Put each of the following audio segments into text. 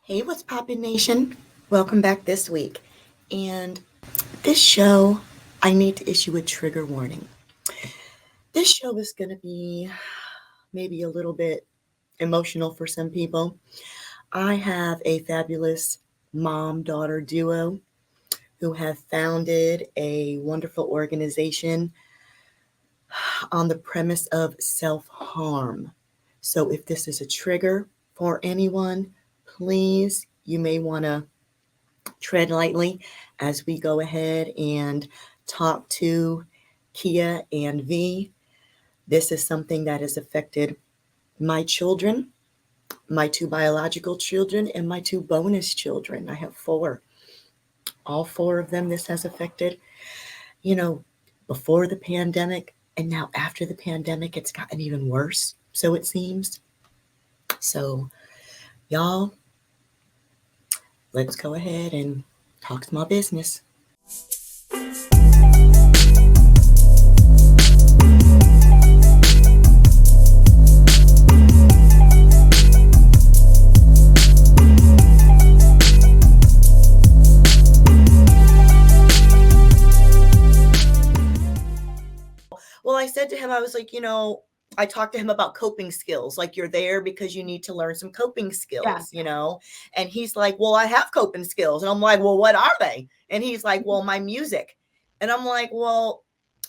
Hey, what's poppin' nation? Welcome back this week. And this show, I need to issue a trigger warning. This show is going to be maybe a little bit emotional for some people. I have a fabulous mom-daughter duo who have founded a wonderful organization on the premise of self-harm. So if this is a trigger for anyone, please, you may want to tread lightly as we go ahead and talk to Kiya and Vee. This is something that has affected my children, my two biological children, and my two bonus children. I have four. All four of them this has affected. Before the pandemic and now after the pandemic, it's gotten even worse, so it seems. So, y'all, let's go ahead and talk small business. Well, I said to him, I was like, I talked to him about coping skills. Like, you're there because you need to learn some coping skills, And he's like, well, I have coping skills. And I'm like, well, what are they? And he's like, well, my music. And I'm like, well,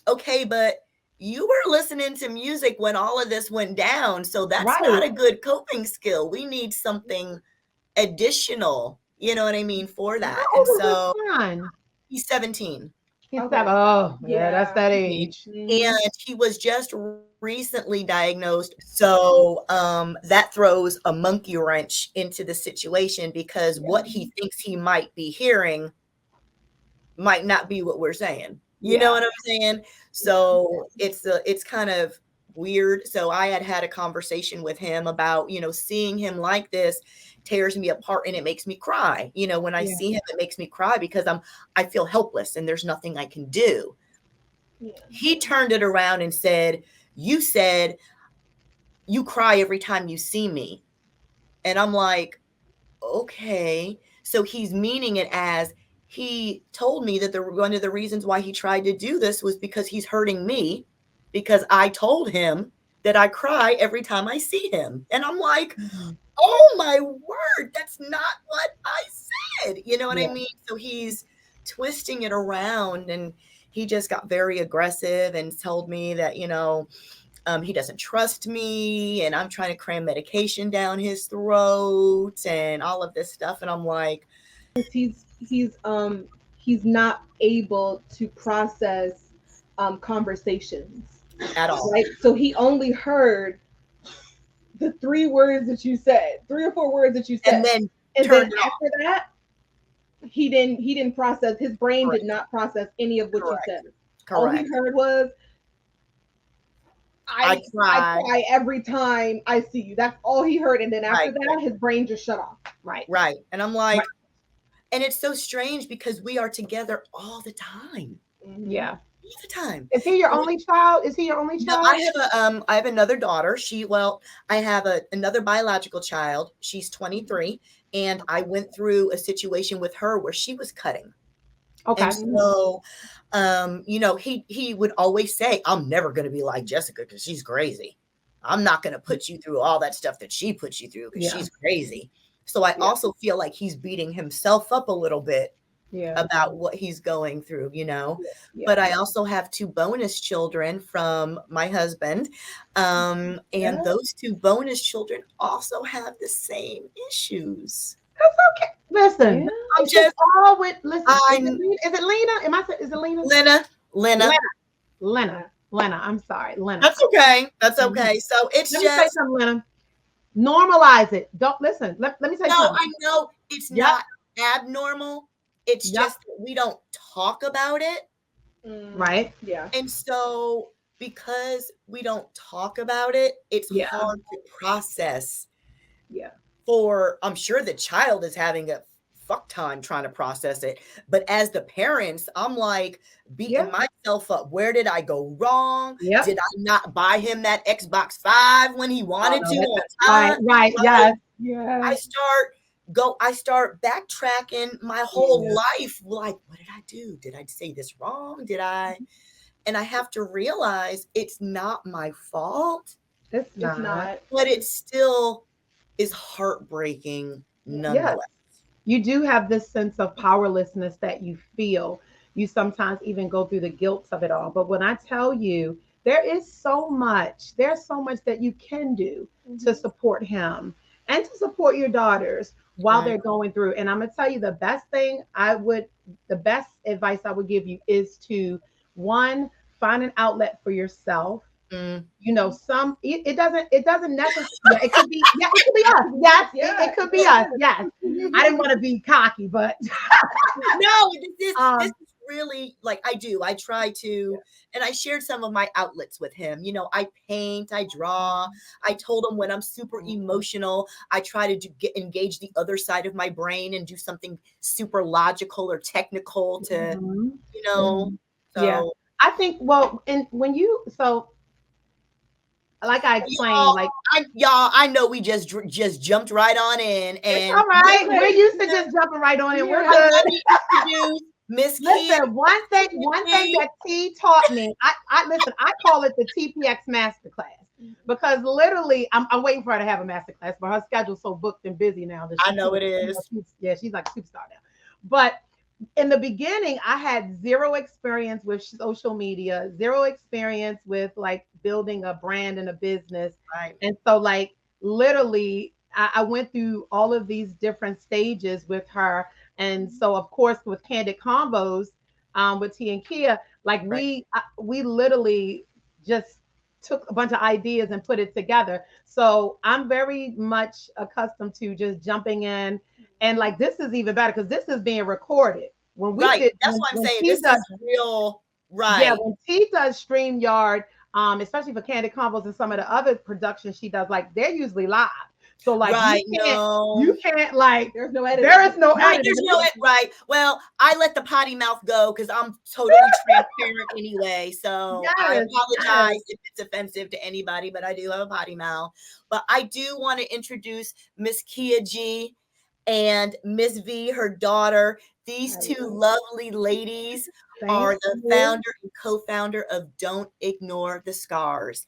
okay, but you were listening to music when all of this went down. So that's not a good coping skill. We need something additional, you know what I mean, for that. And so he's 17. That's that age. And he was just recently diagnosed. So that throws a monkey wrench into the situation because what he thinks he might be hearing might not be what we're saying. You know what I'm saying? So it's kind of weird. So I had a conversation with him about, seeing him like this tears me apart and it makes me cry. When I see him, it makes me cry because I feel helpless and there's nothing I can do. He turned it around and said you cry every time you see me. And I'm like, okay. So he's meaning it as he told me that one of the reasons why he tried to do this was because he's hurting me because I told him that I cry every time I see him. And I'm like, oh my word, that's not what I said. You know what I mean? So he's twisting it around and he just got very aggressive and told me that, he doesn't trust me and I'm trying to cram medication down his throat and all of this stuff. And I'm like, he's not able to process conversations at all. Right? So he only heard the 3 words that you said, 3 or 4 words that you said. And then after that, he didn't process, his brain did not process any of what you said. All he heard was I cry every time I see you. That's all he heard. And then after that, his brain just shut off. Right. And I'm like, and it's so strange because we are together all the time. Yeah. All the time. Is he your only child? No, I have another daughter. I have another biological child. She's 23. And I went through a situation with her where she was cutting. Okay. And so, he would always say, I'm never going to be like Jessica because she's crazy. I'm not going to put you through all that stuff that she puts you through because she's crazy. So I also feel like he's beating himself up a little bit about what he's going through, But I also have 2 bonus children from my husband. And those 2 bonus children also have the same issues. That's okay. Listen, I'm just all with. Listen, is it Lena? Is it Lena? Lena. I'm sorry, Lena. That's okay. So it's let me say something, Lena. Normalize it. Don't listen. Let me say something. No, I know it's not abnormal. It's just that we don't talk about it. Right. Yeah. And so because we don't talk about it, it's hard to process. Yeah. I'm sure the child is having a fuck time trying to process it. But as the parents, I'm like beating myself up. Where did I go wrong? Yep. Did I not buy him that Xbox 5 when he wanted to? Right. Yeah. I start I start backtracking my whole life. Like, what did I do? Did I say this wrong? And I have to realize it's not my fault. It's not. But it still is heartbreaking nonetheless. Yes. You do have this sense of powerlessness that you feel. You sometimes even go through the guilt of it all. But when I tell you, there's so much that you can do to support him and to support your daughters while they're going through. And I'm going to tell you the best advice I would give you is to, one, find an outlet for yourself. You know, it doesn't necessarily, it could be us. Yes, it could be us. Yes. I didn't want to be cocky, but no, this is really, like, I try to, and I shared some of my outlets with him. You know, I paint, I draw. I told him when I'm super emotional, I try to engage the other side of my brain and do something super logical or technical to, you know. So I think, well, and when like I explained, I know we just jumped right on in, and all right, we're used to just jumping right on in. We're good. Miss Listen, one thing that T taught me, I call it the TPX masterclass, because literally I'm waiting for her to have a masterclass, but her schedule's so booked and busy now that I know it is. She's like a superstar now. But in the beginning, I had zero experience with social media, zero experience with like building a brand and a business. Right. And so like literally I went through all of these different stages with her. And so of course with Candid Combos with T and Kiya, like we literally just took a bunch of ideas and put it together. So I'm very much accustomed to just jumping in. And like this is even better because this is being recorded. When we did, that's what I'm saying. This is real, right? Yeah, when T does StreamYard, especially for Candid Combos and some of the other productions she does, like they're usually live. So like you can't like there's no editing. There is no editing. There's no right. Well, I let the potty mouth go because I'm totally transparent anyway. So I apologize if it's offensive to anybody, but I do have a potty mouth. But I do want to introduce Miss Kiya G and Miss V, her daughter. These two lovely ladies are the founder and co-founder of Don't Ignore the Scars.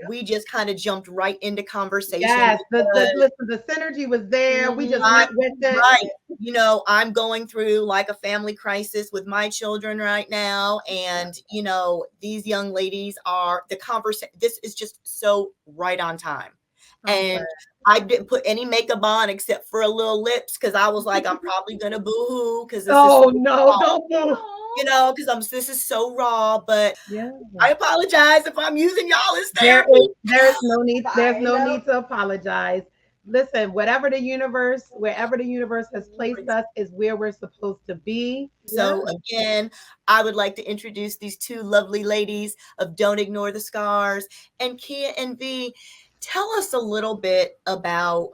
We just kind of jumped right into conversation. Yes, the synergy was there. We just went with it. Right. You know, I'm going through like a family crisis with my children right now. And, you know, these young ladies are the conversation. This is just so right on time. And I didn't put any makeup on except for a little lips because I was like, I'm probably gonna boo-hoo because don't boo. You know, because this is so raw. But I apologize if I'm using y'all as therapy. There's no need to apologize. Listen, wherever the universe has placed us is where we're supposed to be. So again, I would like to introduce these two lovely ladies of Don't Ignore the Scars, and Kiya and Vee. Tell us a little bit about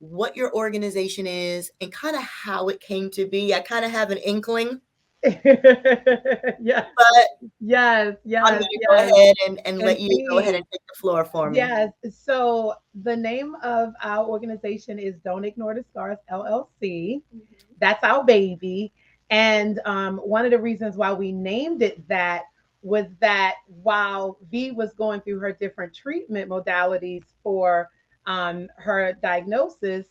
what your organization is and kind of how it came to be. I kind of have an inkling. Yes. I'm going to go ahead and let you go ahead and take the floor for me. Yes. So the name of our organization is Don't Ignore the Scars, LLC. That's our baby. And one of the reasons why we named it that was that while V was going through her different treatment modalities for her diagnosis,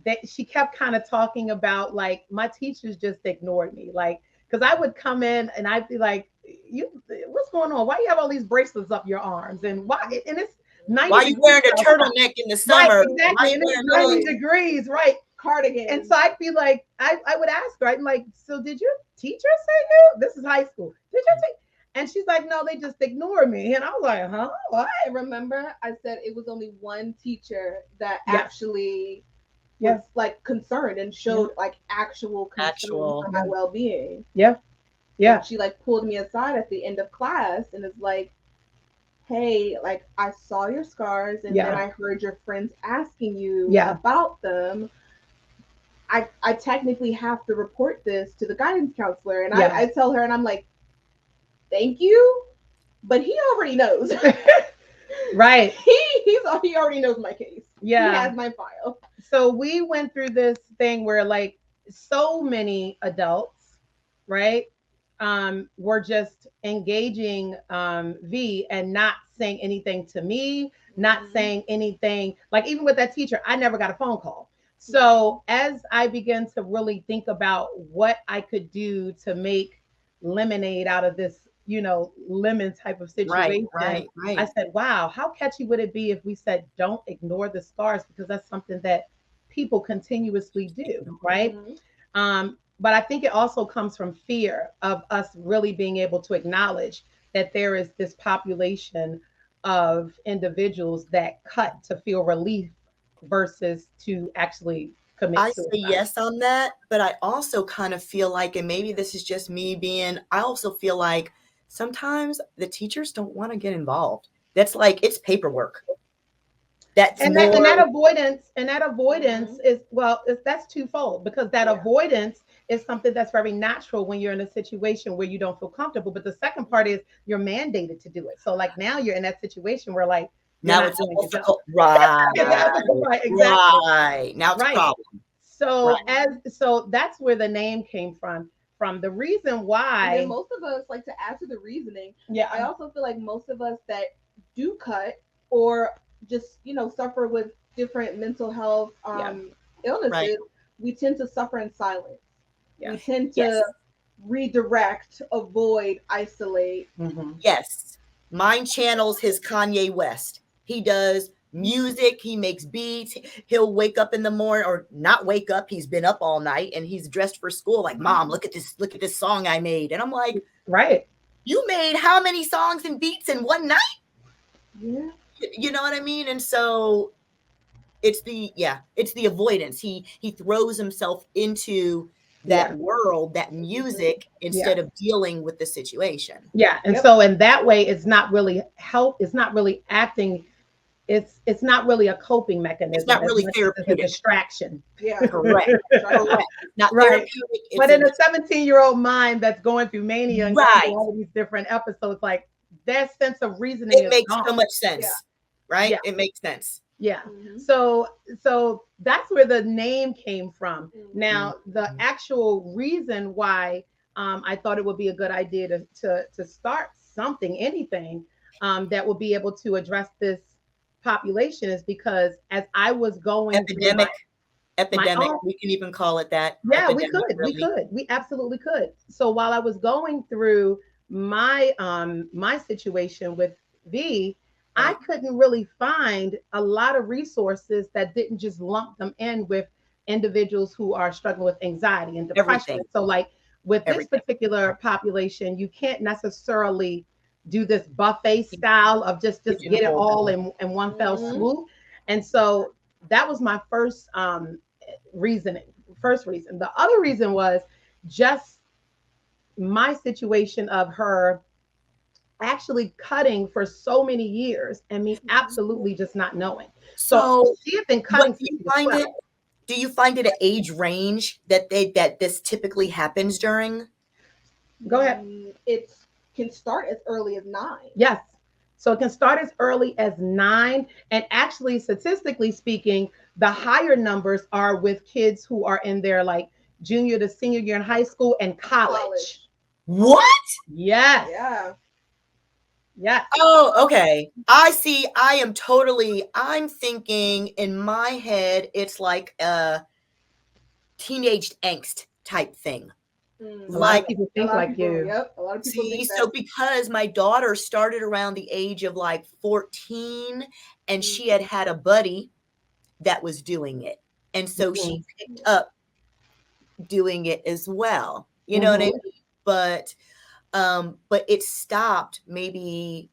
that she kept kind of talking about like my teachers just ignored me, like because I would come in and I'd be like, what's going on? Why do you have all these bracelets up your arms? And why? And it's 90 why are you wearing a turtleneck in the summer? Right, exactly. And it's 90 degrees, right? Cardigan. And so I'd be like, I would ask her, I'm like, so did your teacher say you? This is high school. Did your teacher? And she's like, no, they just ignore me. And I was like, huh? What? I remember I said it was only one teacher that actually was like concerned and showed like actual concern for my well-being. Yeah. And she like pulled me aside at the end of class and is like, hey, like I saw your scars and then I heard your friends asking you about them. I technically have to report this to the guidance counselor. And I tell her and I'm like, thank you, but he already knows. Right. He already knows my case. Yeah. He has my file. So we went through this thing where like so many adults, right, were just engaging V and not saying anything to me, not saying anything. Like even with that teacher, I never got a phone call. So as I began to really think about what I could do to make lemonade out of this, lemon type of situation, right. I said, wow, how catchy would it be if we said, don't ignore the scars, because that's something that people continuously do, right? But I think it also comes from fear of us really being able to acknowledge that there is this population of individuals that cut to feel relief versus to actually commit I suicide. say yes on that, but I also kind of feel like, and maybe this is just me I also feel like sometimes the teachers don't want to get involved. That's like, it's paperwork. And that avoidance is, well, that's twofold, because that avoidance is something that's very natural when you're in a situation where you don't feel comfortable. But the second part is you're mandated to do it. So like now you're in that situation where like now it's difficult. Right. Right. Exactly. Right. Now it's a problem. So so that's where the name came from. From the reason why. And then most of us, like, to add to the reasoning, I also feel like most of us that do cut or just suffer with different mental health illnesses, we tend to suffer in silence. We tend to redirect, avoid, isolate. Yes, mine channels his Kanye West. He does music, he makes beats, he'll wake up in the morning, or not wake up, he's been up all night and he's dressed for school, like, Mom, look at this song I made. And I'm like, right, you made how many songs and beats in one night? Yeah. You know what I mean? And so it's the avoidance. He throws himself into that world, that music, instead of dealing with the situation. And so in that way, it's not really it's not really acting. It's not really a coping mechanism. It's not really therapeutic. It's a distraction. Correct. Not therapeutic. But in a 17-year-old mind that's going through mania and all of these different episodes, like that sense of reasoning, it makes so much sense. Right? It makes sense. So that's where the name came from. Now, the actual reason why I thought it would be a good idea to start anything that will be able to address this population is because as I was going epidemic, we can even call it that. Yeah, we absolutely could. So while I was going through my my situation with V, I couldn't really find a lot of resources that didn't just lump them in with individuals who are struggling with anxiety and depression. So like with this particular population, you can't necessarily do this buffet style of just get it all in one fell swoop. And so that was my first reasoning. The other reason was just my situation of her actually cutting for so many years and me absolutely just not knowing. So she had been cutting. Do you find it an age range that this typically happens during? Go ahead. It can start as early as 9. Yes. So it can start as early as 9. And actually, statistically speaking, the higher numbers are with kids who are in their like junior to senior year in high school and college. What? Yes. Yeah. Yeah. Oh, okay. I see. I'm thinking in my head, it's like a teenage angst type thing. A lot of people think like you. Yep. A lot of people think that. So because my daughter started around the age of like 14 and she had a buddy that was doing it. And so she picked up doing it as well. You know what I mean? But it stopped maybe,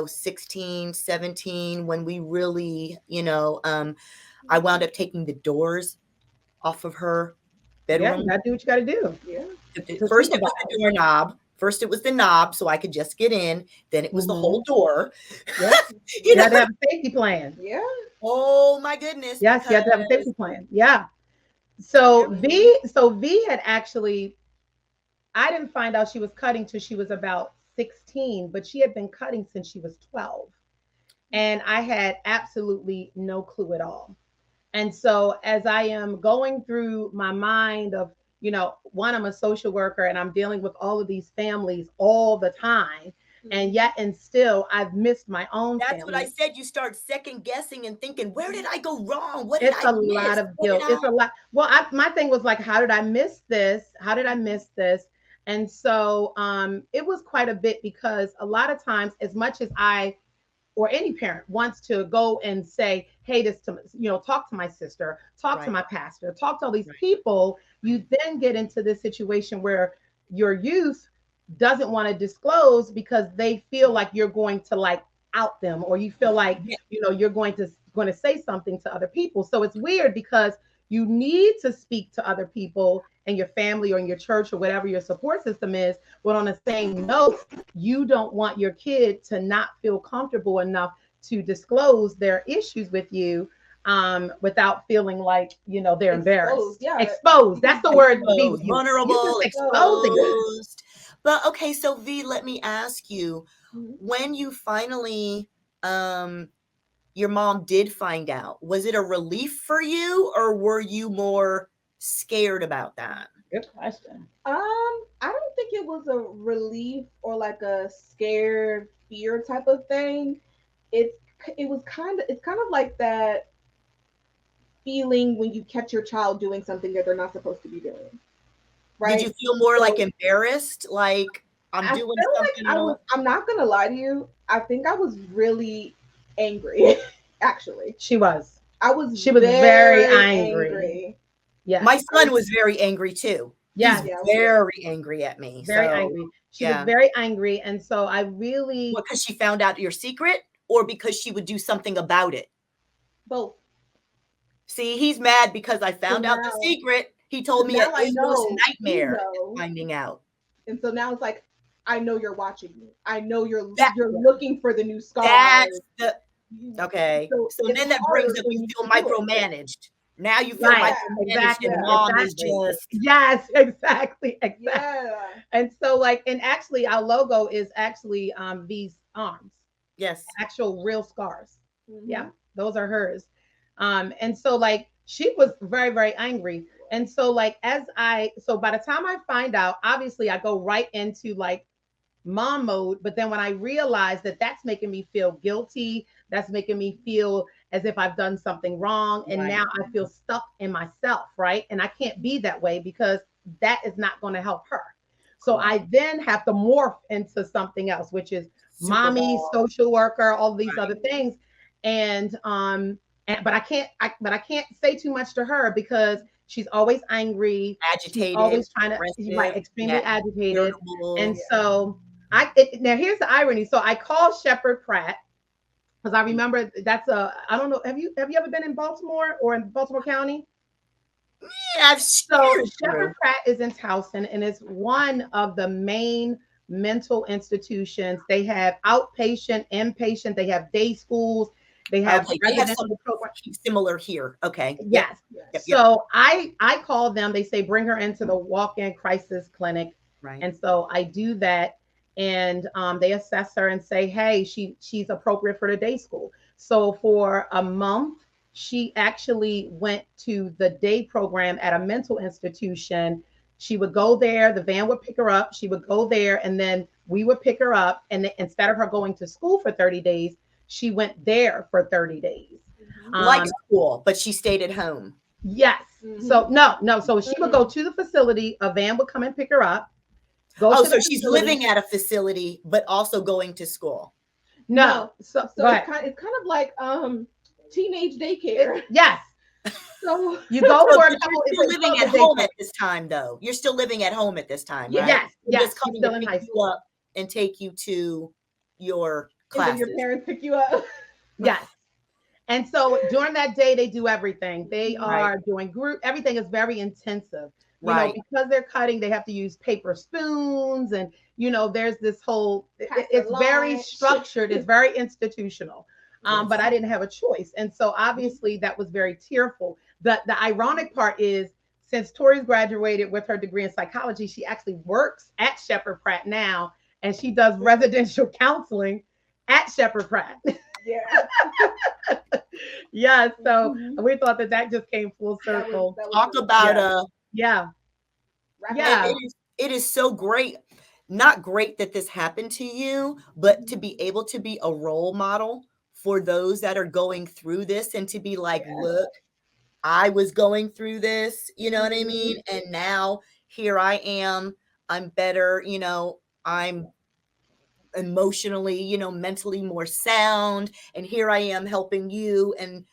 16, 17 when we really, I wound up taking the doors off of her bedroom. Yeah, you gotta do what you gotta do. Yeah. First it was the doorknob. First it was the knob so I could just get in. Then it was the whole door. Yeah. You had to have a safety plan. Yeah. Oh my goodness. Yes, you had to have a safety plan. Yeah. So V had actually, I didn't find out she was cutting till she was about 16, but she had been cutting since she was 12. And I had absolutely no clue at all. And so as I am going through my mind of, you know, one, I'm a social worker and I'm dealing with all of these families all the time. And yet, and still, I've missed my own That's family. what I said. You start second guessing and thinking, where did I go wrong? What did It's I a miss? lot of guilt. It's a lot. Well, my thing was like, how did I miss this? How did I miss this? And so it was quite a bit, because a lot of times, as much as I or any parent wants to go and say, hey, this to, you know, talk to my sister, talk to my pastor, talk to all these people, you then get into this situation where your youth doesn't want to disclose because they feel like you're going to like out them, or you feel like, you know, you're going to say something to other people. So it's weird, because you need to speak to other people in your family or in your church or whatever your support system is. But on the same note, you don't want your kid to not feel comfortable enough to disclose their issues with you without feeling like, you know, they're embarrassed. Yeah. Exposed. That's the word. Vulnerable, exposed. But okay, so V, let me ask you, when you finally your mom did find out, was it a relief for you, or were you more scared about that? Good question. I don't think it was a relief or like a scared fear type of thing. It's kind of like that feeling when you catch your child doing something that they're not supposed to be doing. Right? Did you feel more like embarrassed? Like, I'm doing something like I'm not gonna lie to you. I think I was really angry, actually. She was very angry. Yeah. My son was very angry too. Yeah. He's very angry at me. Very angry. She was very angry. And so I really... Because she found out your secret, or because she would do something about it? Both. See, he's mad because I found out the secret. He told me it was a nightmare finding out. And so now it's like, I know you're watching me. I know you're looking for the new scars. That's the... Okay. So then that brings up, you feel micromanaged. Now you feel micromanaged, and mom is just... Yes, exactly. Yeah. And so like, and actually our logo is actually Vee's arms. Yes. Actual real scars. Yeah, those are hers. And so like, she was very, very angry. And so like, so by the time I find out, obviously I go right into like mom mode. But then when I realize that that's making me feel guilty, that's making me feel as if I've done something wrong. And now I feel stuck in myself, right? And I can't be that way, because that is not going to help her. So I then have to morph into something else, which is mommy, social worker, all these other things. And but I can't say too much to her, because she's always angry, agitated, she's always trying to extremely agitated. Irritable. And so now here's the irony. So I called Shepherd Pratt, because I remember that's I don't know, have you ever been in Baltimore or in Baltimore County? Yeah, so Shepherd Pratt is in Towson, and it's one of the main mental institutions. They have outpatient, inpatient, they have day schools. They have something similar here. Okay. Yes. Yep. So I call them. They say bring her into the walk-in crisis clinic. Right. And so I do that, and they assess her and say, hey, she's appropriate for the day school. So for a month, she actually went to the day program at a mental institution. She would go there. The van would pick her up. She would go there, and then we would pick her up. And instead of her going to school for 30 days, she went there for 30 days. Like school, but she stayed at home. Yes. So no. So she would go to the facility. A van would come and pick her up. So she's living at a facility, but also going to school. No. So it's kind of like teenage daycare. Yes. So you go for you're still living at home at this time, though. You're still living at home at this time, right? Yes. Yes. Just coming to pick you up and take you to your classes. And then your parents pick you up. Yes. And so during that day, they do everything. They are doing group. Everything is very intensive. You know, because they're cutting, they have to use paper spoons, and there's this whole. It's very structured. It's very institutional. But I didn't have a choice, and so obviously that was very tearful. The ironic part is, since Tori's graduated with her degree in psychology, she actually works at Shepherd Pratt now, and she does residential counseling at Shepherd Pratt. Yeah. Yeah. So we thought that just came full circle. That was Talk about yeah. Yeah. It is so great. Not great that this happened to you, but to be able to be a role model for those that are going through this and to be like, look, I was going through this, you know what I mean? And now here I am. I'm better, you know, I'm emotionally, you know, mentally more sound. And here I am helping you. And,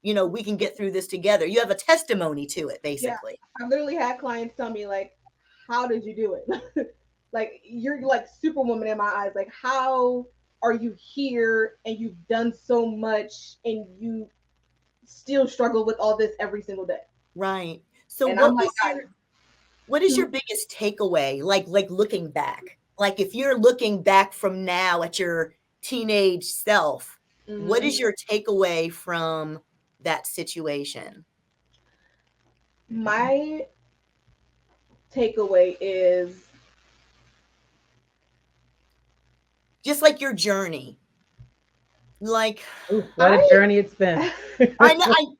you know, we can get through this together. You have a testimony to it, basically. Yeah. I literally had clients tell me, like, how did you do it? Like, you're like superwoman in my eyes. Like, how are you here and you've done so much and you still struggle with all this every single day? Right. So and what is your biggest takeaway? Like looking back, like if you're looking back from now at your teenage self, what is your takeaway from that situation? My takeaway is just like your journey. Like, what a journey it's been. I know.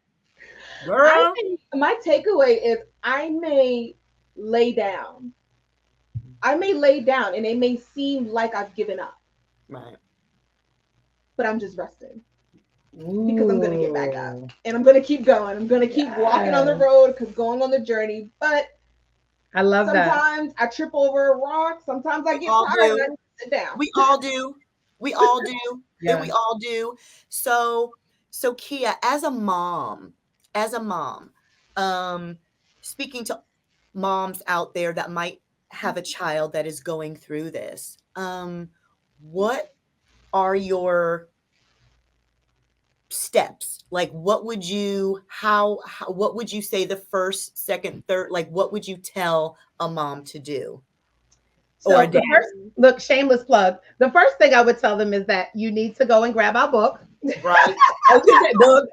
Girl. My takeaway is I may lay down. And it may seem like I've given up. Right. But I'm just resting. Because I'm going to get back up. And I'm going to keep going. I'm going to keep walking on the road, because going on the journey. But I love sometimes I trip over a rock. Sometimes I get tired and I sit down. We all do. We all do. Yeah. We all do. So Kiya, as a mom, speaking to moms out there that might have a child that is going through this, what are your steps? Like, what would you say the first, second, third, like, what would you tell a mom to do? So or a dad? Look, shameless plug. The first thing I would tell them is that you need to go and grab our book. Right. Book.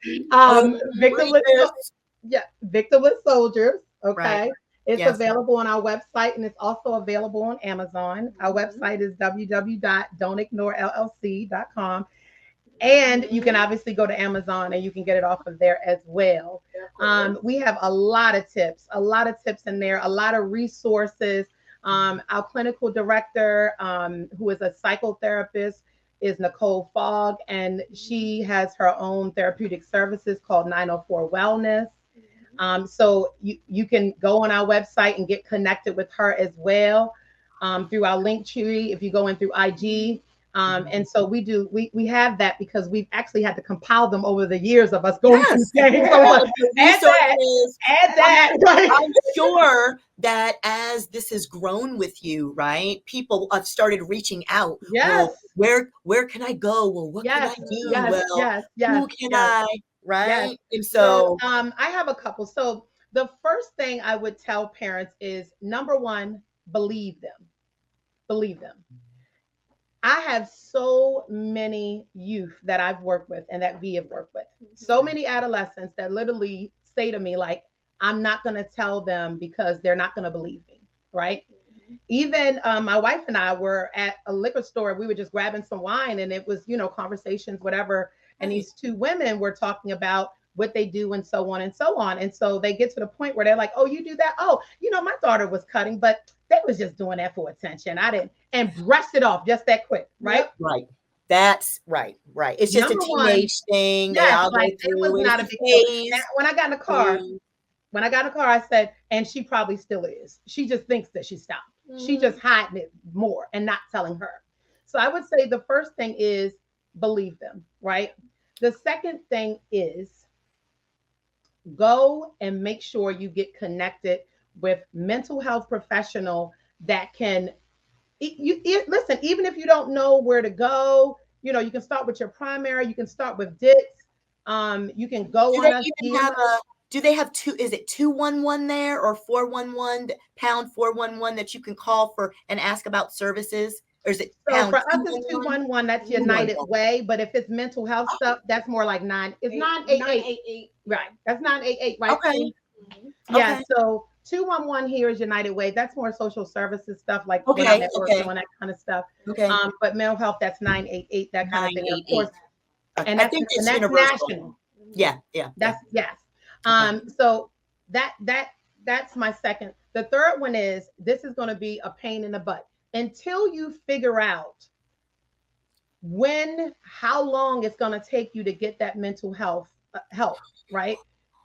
Victimless Soldiers. Okay. Right. It's available on our website, and it's also available on Amazon. Our website is www.don'tignorellc.com. And you can obviously go to Amazon and you can get it off of there as well. We have a lot of tips in there, a lot of resources. Our clinical director, who is a psychotherapist, is Nicole Fogg, and she has her own therapeutic services called 904 Wellness. So you can go on our website and get connected with her as well, through our link tree if you go in through IG. And so we have that because we've actually had to compile them over the years of us going through things. So add that. I'm sure that as this has grown with you, right? People have started reaching out. Yes. Well, where can I go? Well, what can I do? Who can I? Right. Yes. And so I have a couple. So the first thing I would tell parents is, number one, believe them. I have so many youth that I've worked with and that we have worked with. So many adolescents that literally say to me, like, I'm not going to tell them because they're not going to believe me. Right. Even my wife and I were at a liquor store. We were just grabbing some wine, and it was, conversations, whatever. And these two women were talking about what they do and so on and so on. And so they get to the point where they're like, oh, you do that? Oh, my daughter was cutting, but they was just doing that for attention. I didn't, and brushed it off just that quick. Right. Yep. Right. That's right. It's just a teenage thing. Yes, it was not a big deal. When I got in the car, I said, and she probably still is. She just thinks that she stopped. She just hiding it more and not telling her. So I would say the first thing is believe them, right? The second thing is go and make sure you get connected with mental health professional that can, listen, even if you don't know where to go, you can start with your primary, you can start with DITS. You can go on do they have is it 211 there, or 411 pound 411 that you can call for and ask about services? Or is it so for us it's 211, that's United Way, but if it's mental health stuff, that's more like 988. Right. That's 988, right? Okay. Yeah, okay. So 211 here is United Way. That's more social services stuff, like doing that kind of stuff. Okay. But mental health, that's 988, that kind of thing. Of course. And I think it's universal. National. Yeah. That's yes. So that's my second. The third one is, this is going to be a pain in the butt until you figure out how long it's going to take you to get that mental health help, right?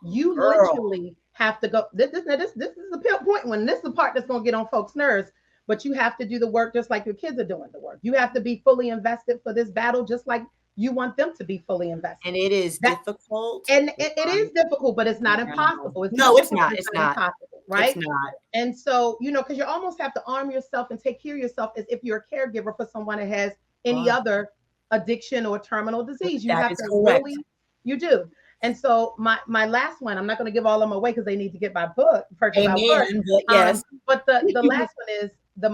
You literally have to go. This is the point when this is the part that's going to get on folks' nerves. But you have to do the work just like your kids are doing the work. You have to be fully invested for this battle, just like you want them to be fully invested. And it is difficult. And it is difficult, but it's not impossible. It's not. It's not impossible, right? It's not. And so, because you almost have to arm yourself and take care of yourself as if you're a caregiver for someone that has any other addiction or terminal disease. You have to really, you do. And so my last one, I'm not going to give all of them away because they need to get my book, purchase my book. Yes. But the last one is the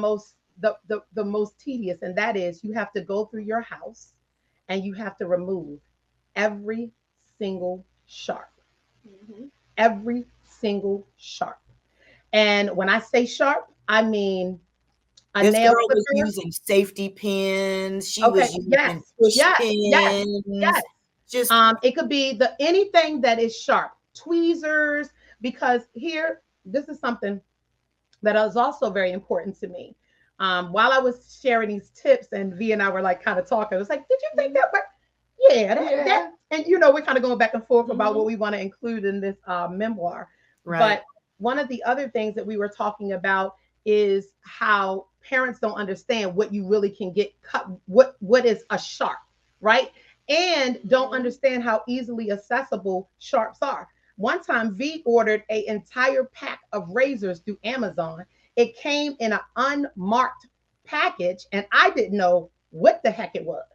most tedious, and that is, you have to go through your house and you have to remove every single sharp. Every single sharp. And when I say sharp, I mean this nail girl was using safety pins. She was using push pins. Yes. Just it could be anything that is sharp, tweezers, because this is something that is also very important to me. While I was sharing these tips and Vee and I were like kind of talking, it was like, did you think that worked? Yeah, that. And we're kind of going back and forth about what we want to include in this memoir. Right. But one of the other things that we were talking about is how parents don't understand what you really can get cut, what is a sharp, right? And don't understand how easily accessible sharps are. One time, Vee ordered an entire pack of razors through Amazon. It came in an unmarked package, and I didn't know what the heck it was,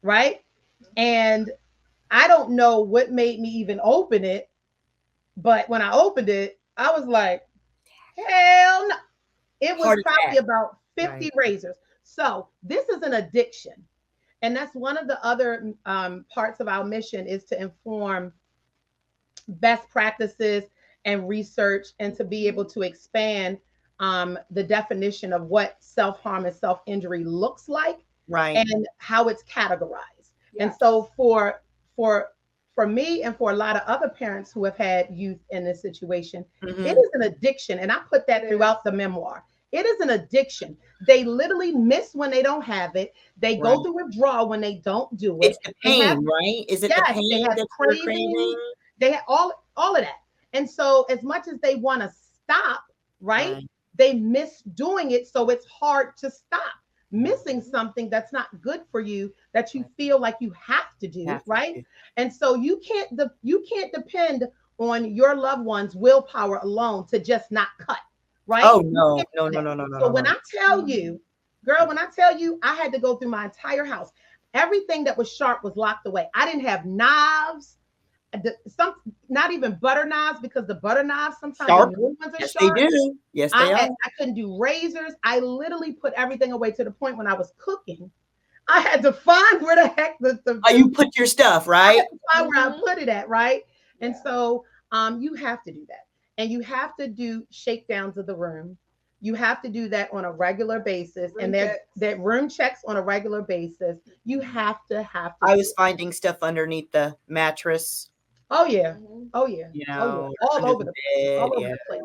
right? And I don't know what made me even open it, but when I opened it, I was like, hell no. It was probably about 50 razors. So this is an addiction. And that's one of the other parts of our mission, is to inform best practices and research, and to be able to expand the definition of what self-harm and self-injury looks like, right, and how it's categorized. Yes. And so for me and for a lot of other parents who have had youth in this situation, it is an addiction. And I put that throughout the memoir. It is an addiction. They literally miss when they don't have it. They go through withdrawal when they don't do it. It's the pain, right? Is it the pain? They have craving. They have all of that. And so as much as they want to stop, right, they miss doing it. So it's hard to stop missing something that's not good for you, that you feel like you have to do, right? And so you can't depend on your loved one's willpower alone to just not cut. Right? Oh, no. So when I tell you, girl, I had to go through my entire house. Everything that was sharp was locked away. I didn't have knives, not even butter knives, because the butter knives sometimes the new ones are sharp. They do. Yes, they are. I couldn't do razors. I literally put everything away, to the point when I was cooking, I had to find where the heck you put your stuff, right? I had to find where I put it at, right? Yeah. And so you have to do that. And you have to do shakedowns of the room. You have to do that on a regular basis. That room checks on a regular basis. You have to. I was finding stuff underneath the mattress. Oh yeah. Oh yeah. All over the place.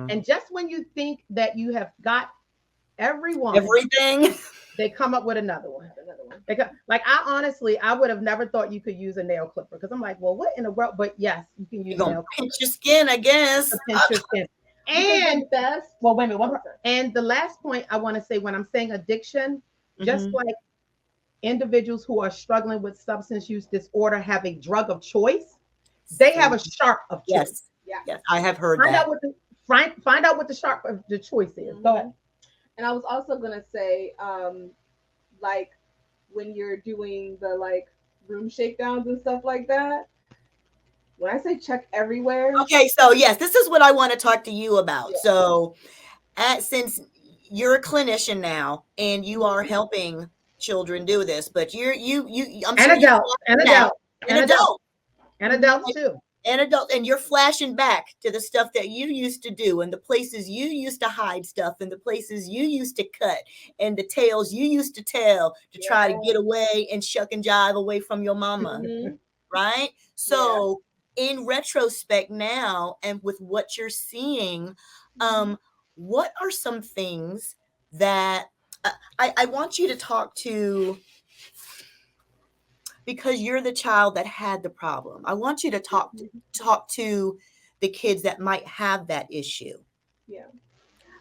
And just when you think that you have got everything, they come up with another one. I would have never thought you could use a nail clipper, because I'm like, well, what in the world? But yes, you can use nail pinch your skin, I guess. Pinch your skin. And well, wait a minute. And the last point I want to say, when I'm saying addiction, just like individuals who are struggling with substance use disorder have a drug of choice, they have a sharp of choice. Yes, I have heard that. Find out what the sharp of the choice is. Go ahead. And I was also gonna say, like when you're doing the room shakedowns and stuff like that, when I say check everywhere. Okay, so yes, this is what I want to talk to you about. Yeah. So since you're a clinician now and you are helping children do this, but I'm and adults too. And adult, and you're flashing back to the stuff that you used to do, and the places you used to hide stuff, and the places you used to cut, and the tales you used to tell to try to get away and shuck and jive away from your mama. Right? So in retrospect now, and with what you're seeing, what are some things that I want you to talk to, because you're the child that had the problem. I want you to talk to the kids that might have that issue. Yeah.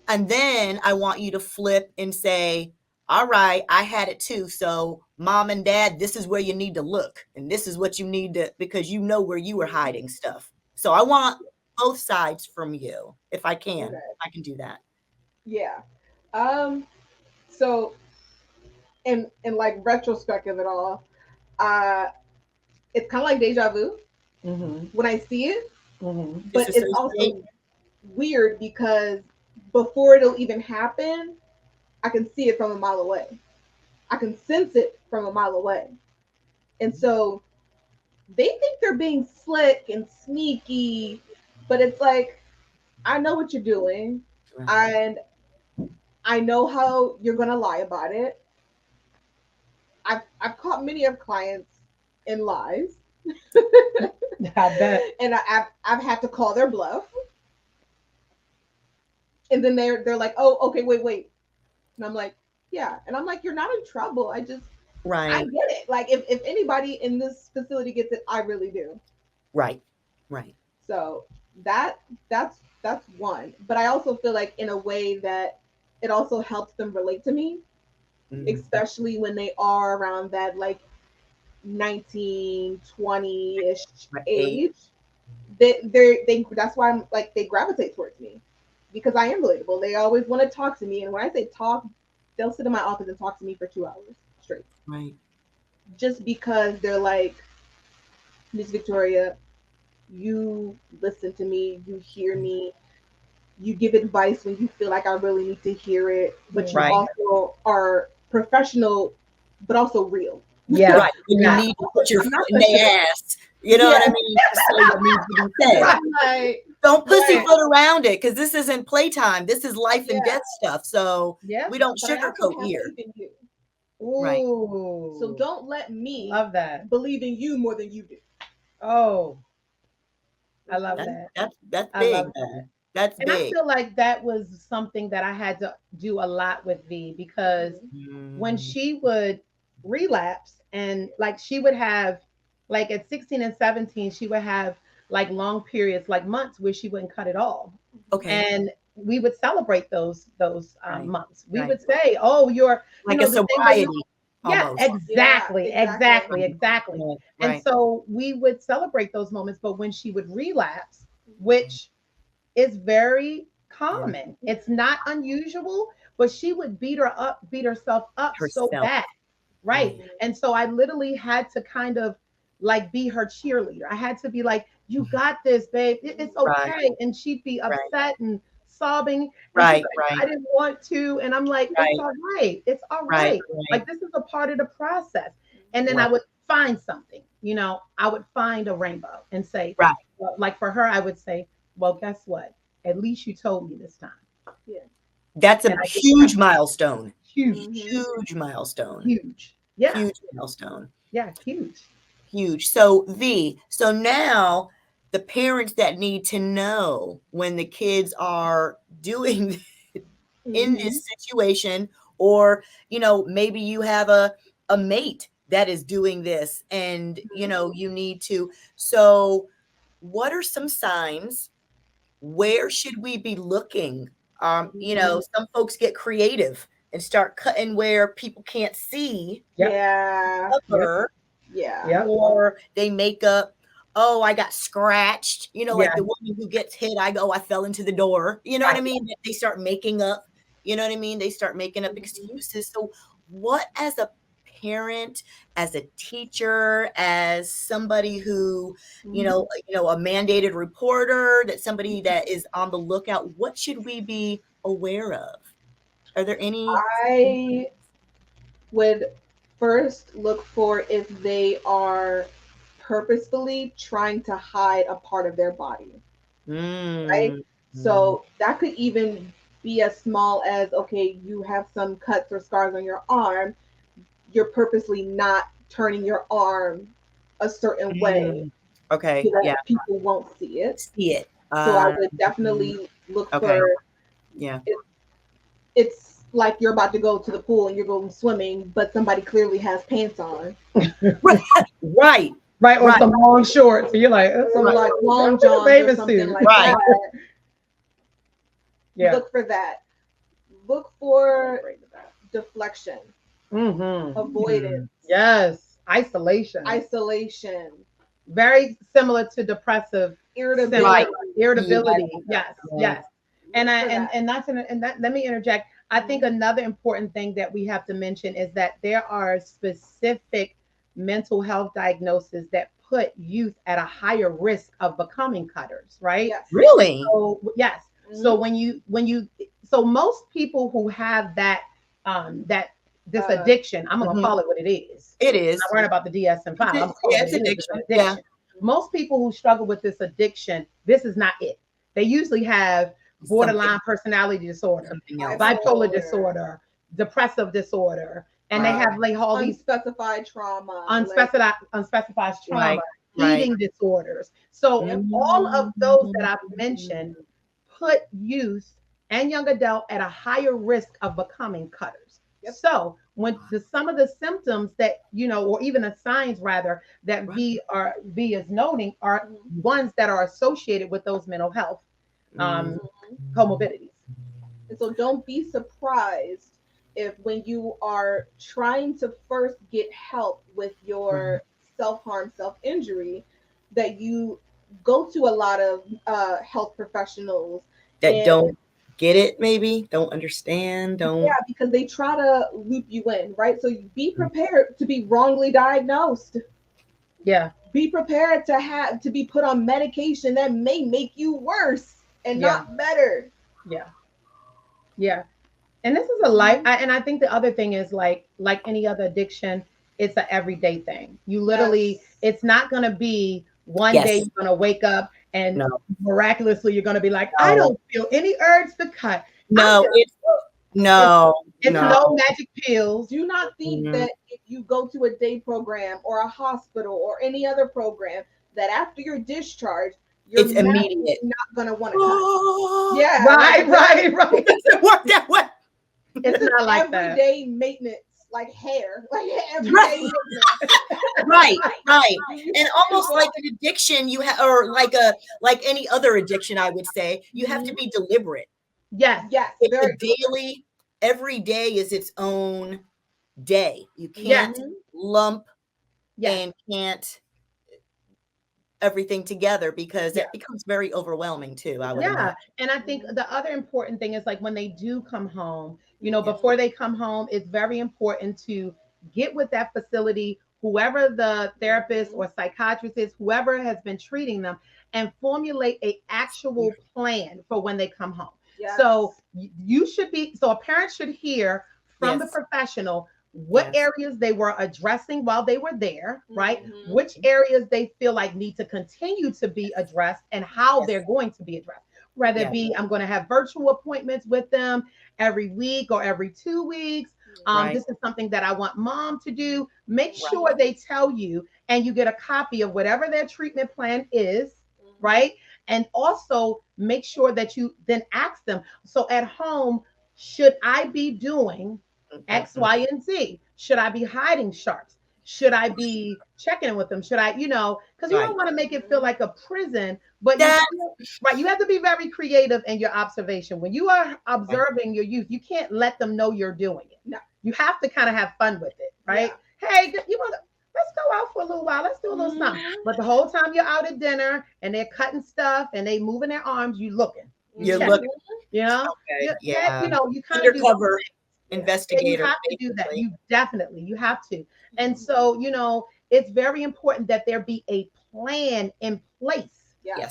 And then I want you to flip and say, all right, I had it too. So mom and dad, this is where you need to look. And this is what you need to, because you know where you were hiding stuff. So I want both sides from you, if I can. Okay. I can do that. Yeah. So in like retrospect of it all, it's kind of like deja vu when I see it, but it's also weird because before it'll even happen, I can see it from a mile away. I can sense it from a mile away. And so they think they're being slick and sneaky, but it's like, I know what you're doing, and I know how you're going to lie about it. I've caught many of clients in lies. I bet. And I've had to call their bluff. And then they're like, oh, okay, wait. And I'm like, yeah. And I'm like, you're not in trouble. I get it. Like if anybody in this facility gets it, I really do. Right. So that's one. But I also feel like in a way that it also helps them relate to me, especially when they are around that like 19, 20-ish age. They that's why I'm like, they gravitate towards me, because I am relatable. They always want to talk to me. And when I say talk, they'll sit in my office and talk to me for 2 hours straight. Right. Just because they're like, Miss Victoria, you listen to me, you hear me, you give advice when you feel like I really need to hear it, but you also are professional, but also real. Yeah. Right. You need to put your foot in their ass. You know what I mean? So it needs to be said. Right. Don't pussyfoot around it, because this isn't playtime. This is life and death stuff. So we don't sugarcoat here. Right. So don't let me believe in you more than you do. Oh, I love that. That's big. That's big. And I feel like that was something that I had to do a lot with Vee, because when she would relapse, and like she would have, like at 16 and 17, she would have like long periods, like months, where she wouldn't cut at all. Okay. And we would celebrate those months. We would say, "Oh, you're like a sobriety." Yeah, exactly. And so we would celebrate those moments. But when she would relapse, which is very common, it's not unusual, but she would beat herself up so bad. Right. And so I literally had to kind of like be her cheerleader. I had to be like, you got this, babe. It's okay. And she'd be upset and sobbing. And I didn't want to. And I'm like, it's all right. It's all right. Like, this is a part of the process. And then I would find something, I would find a rainbow and say, like for her, I would say, well, guess what? At least you told me this time. Yeah. That's a huge milestone. Huge milestone. Huge. Yeah. Huge milestone. Yeah. Huge. So so now the parents that need to know when the kids are doing in this situation, or, maybe you have a mate that is doing this, and, you need to. So what are some signs? Where should we be looking? Some folks get creative and start cutting where people can't see. Or they make up, oh, I got scratched, like the woman who gets hit, I fell into the door, what I mean? They start making up, they start making up excuses. So what, as a parent, as a teacher, as somebody who, a mandated reporter, that somebody that is on the lookout, what should we be aware of? Are there any? I would first look for if they are purposefully trying to hide a part of their body. Right? So that could even be as small as, okay, you have some cuts or scars on your arm. You're purposely not turning your arm a certain way. Okay. So that people won't see it. So I would definitely look for. Yeah. It's like you're about to go to the pool and you're going swimming, but somebody clearly has pants on. Right. Or some long shorts. So you're like, some like long johns or something like that. Yeah. Look for that. Look for deflection. Avoidance. Yes. Isolation. Very similar to depressive irritability. Yes. And let me interject. I think another important thing that we have to mention is that there are specific mental health diagnoses that put youth at a higher risk of becoming cutters, right? Yes. Really? So, yes. So so most people who have that this addiction, I'm gonna call it what it is. It is. I'm worried about the DSM-5. I'm gonna call it addiction. Yeah. Most people who struggle with this addiction, this is not it. They usually have borderline personality disorder, bipolar disorder, depressive disorder, and they have like all these unspecified trauma, unspecified trauma, eating disorders. So all of those that I've mentioned put youth and young adult at a higher risk of becoming cutters. So when some of the symptoms that, or even the signs rather that Vee is noting are ones that are associated with those mental health comorbidities. And so don't be surprised if when you are trying to first get help with your self-harm, self-injury, that you go to a lot of health professionals that don't get it, maybe don't understand, because they try to loop you in, right? So be prepared to be wrongly diagnosed. Be prepared to be put on medication that may make you worse and not better. And this is a life, and I think the other thing is like any other addiction, it's an everyday thing. You literally, it's not going to be one day you're going to wake up and miraculously you're going to be like, I don't feel any urge to cut. It's no magic pills. Do not think that if you go to a day program or a hospital or any other program that after you're discharged, you're it's immediate. Not going to want to cut. Yeah, right. It doesn't work that way. It's not like that. Everyday maintenance, like hair, like everyday right. And almost like an addiction, you have, or like any other addiction, I would say, you have to be deliberate. Yes. Daily, every day is its own day. You can't lump and can't everything together because it becomes very overwhelming too. I would imagine. And I think the other important thing is like when they do come home, before they come home, it's very important to get with that facility, whoever the therapist or psychiatrist is, whoever has been treating them, and formulate an actual plan for when they come home. So a parent should hear from the professional what areas they were addressing while they were there, right? Which areas they feel like need to continue to be addressed and how they're going to be addressed. Whether it be I'm going to have virtual appointments with them every week or every 2 weeks. This is something that I want mom to do. Make sure they tell you and you get a copy of whatever their treatment plan is, right? And also make sure that you then ask them. So at home, should I be doing X, Y, and Z? Should I be hiding sharps? Should I be checking in with them? Should I, because you don't want to make it feel like a prison, but you have to be very creative in your observation. When you are observing your youth, you can't let them know you're doing it. No. You have to kind of have fun with it, right? Hey, let's go out for a little while. Let's do a little something. But the whole time you're out at dinner and they're cutting stuff and they moving their arms, you looking. You're looking. You kind of undercover investigator. You have to do that. You have to. And so, it's very important that there be a plan in place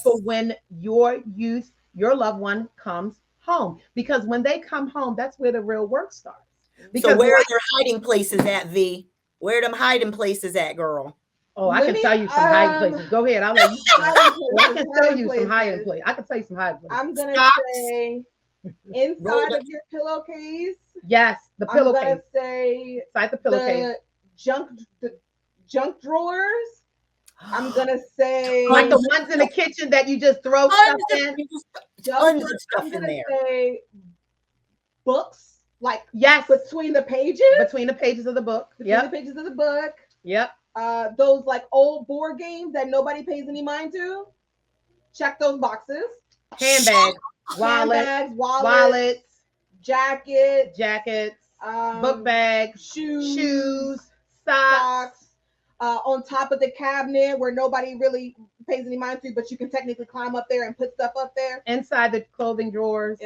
for when your youth, your loved one comes home. Because when they come home, that's where the real work starts. Because so where are their hiding places at, Vee? Where are them hiding places at, girl? Oh, I can tell you some high places. Go ahead. I'll let you. I can tell you some high places. I can tell you some high places. I'm gonna say inside of your pillowcase. Yes, the pillowcase. I'm gonna say inside the pillowcase. The junk drawers. I'm gonna say like the ones in the kitchen that you just throw stuff in. Tons of stuff in there. Say books, like yes, between the pages. Between the pages of the book. Between the pages of the book. Yep. Those like old board games that nobody pays any mind to. Check those boxes. Handbags, wallets, jackets, book bags, shoes, socks. On top of the cabinet where nobody really pays any mind to, but you can technically climb up there and put stuff up there. Inside the clothing drawers.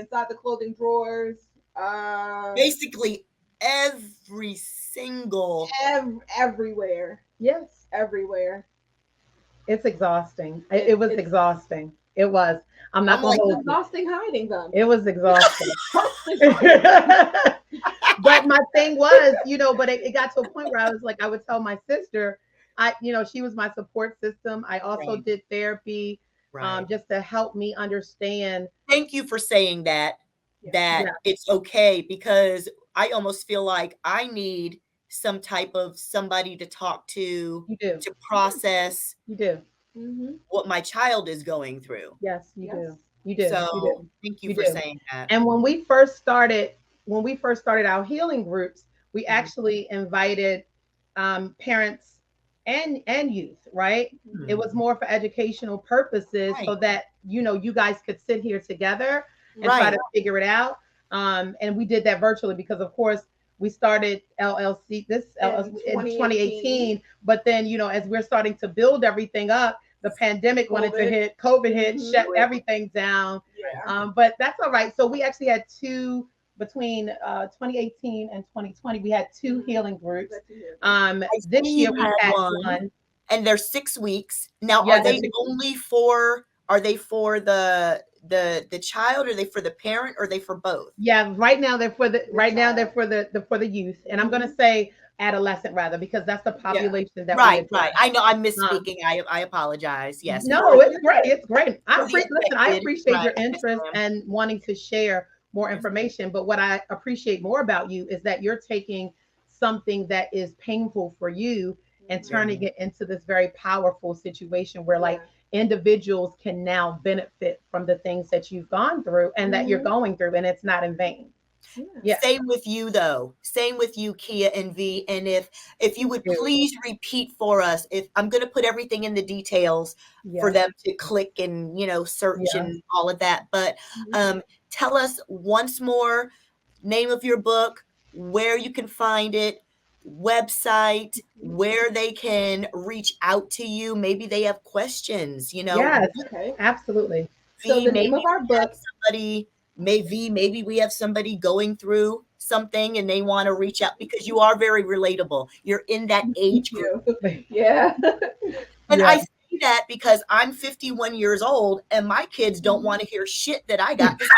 Basically every single. Everywhere. Yes. Everywhere. It's exhausting. It was exhausting. It was. I'm not going to hold exhausting hiding them. It was exhausting. But my thing was, but it got to a point where I was like, I would tell my sister, she was my support system. I also did therapy, just to help me understand. Thank you for saying that it's okay, because I almost feel like I need some type of somebody to talk to, to process what my child is going through. Yes, you do. You do. So thank you for saying that. And when we first started our healing groups, we actually invited parents and youth, right? It was more for educational purposes, so that you guys could sit here together and try to figure it out. And we did that virtually because, of course, we started LLC in 2018. But then, as we're starting to build everything up, the pandemic wanted to hit, COVID hit, shut everything down. Yeah. But that's all right. So we actually had between 2018 and 2020, we had 2 healing groups. This year we had one. And they're 6 weeks. Now, are they only for, the child, or are they for the parent, or are they for both? Yeah, right now they're for the youth. And I'm gonna say adolescent rather, because that's the population that right. I know I'm misspeaking. I apologize. Yes. No, it's great. It's great. I appreciate your interest and wanting to share more information. But what I appreciate more about you is that you're taking something that is painful for you and turning it into this very powerful situation where like individuals can now benefit from the things that you've gone through and that you're going through, and it's not in vain. Yeah. Same with you, though. Same with you, Kiya and Vee. And if you would please repeat for us, if I'm going to put everything in the details for them to click and search and all of that. But tell us once more, name of your book, where you can find it, website, where they can reach out to you. Maybe they have questions. Yes, absolutely. So the name of our book, maybe we have somebody going through something and they want to reach out, because you are very relatable. You're in that age group. And I say that because I'm 51 years old and my kids don't want to hear shit that I got to say.